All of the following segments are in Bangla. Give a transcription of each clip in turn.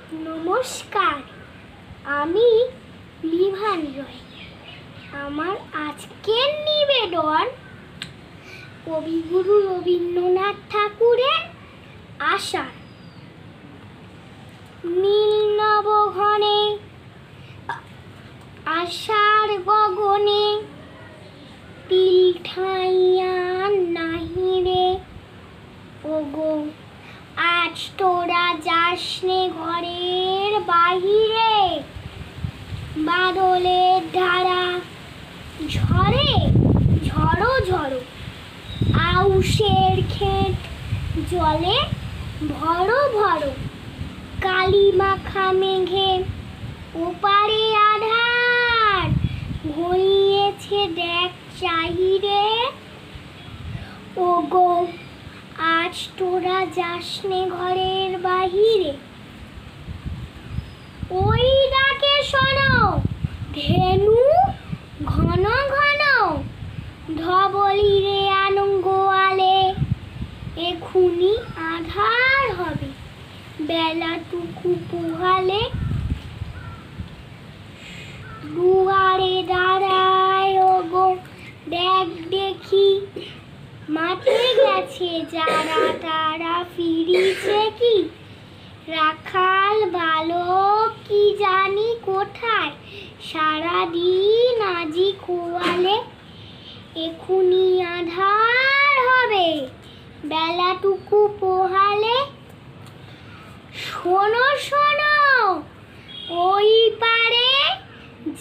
নমস্কার, আমি লিভান রয়। আমার আজকের নিবেদন কবিগুরু রবীন্দ্রনাথ ঠাকুরের আষাঢ়। নীল নবঘনে আষাঢ় গগনে তিল ঠাইয়া নাহি রে। ওগো আজ তোরা যাসনে ঘরের বাহিরে। বাদলের ধারা ঝরে ঝড়ো ঝড়ো, আউশের ক্ষেত জলে ভরো ভরো। কালি মাখা মেঘে ওপারে আধার, ঘনিয়েছে দেখ চাহিরে। ওগো আজ তোরা যাসনে ঘরের বাহিরে। ওই ডাকে শোনো ধেনু ঘন ঘন, ধবলিরে আনঙ্গোয়ালে। এখুনি আধার হবে বেলাটুকু পোহালে। দুয়ারে দাঁড়ায় ওগো দেখ দেখি, মাঠে গেছে যারা তারা ফিরিছে কি। রাখাল বালক কি জানি কোথায়, সারাদিন আজি খোয়ালে। এখুনি আধার হবে বেলাটুকু পোহালে। শোনো শোনো ওই পারে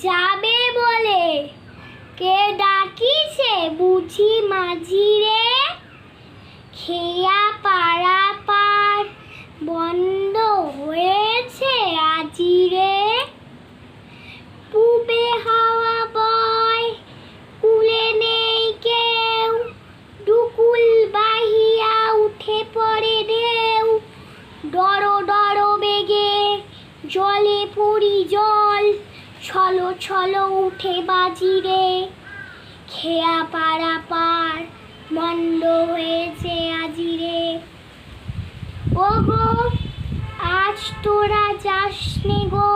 যাবে বলে, কে ডাকিছে বুঝি মাঝি রে। খেয়া পাড়া পার বন্ধ হয়েছে আজি রে। পূবে হাওয়া বয় কুলে নেই কেউ, দুকুল বাহিয়া উঠে পড়ে ঢেউ। ডরো ডরো বেগে জলে পড়ি জল, ছলো ছলো উঠে বাজি রে। খেয়া পাড়া পার মন্দ হয়েছে আজি রে। ওগো আজ তোরা যাসনে গো,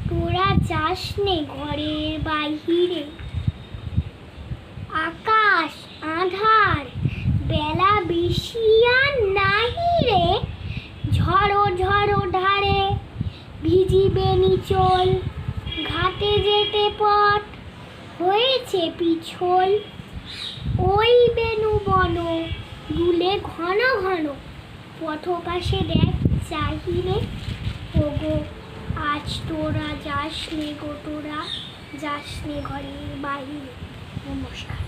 তোরা যাসনে ঘরের বাহিরে। আকাশ আঁধার বেলা বেশি আর নাহি রে। ঝড়ো ঝড়ো ধারে ভিজিবে নিচল, ঘাটে যেতে পথ হয়েছে পিছল। ওই বেনু বন দুলে ঘন ঘন, পথ পাশে দেখ চাহিরে। ওগো আজ তোরা যাসনে গো, তোরা যাসনে ঘরের বাহিরে। নমস্কার।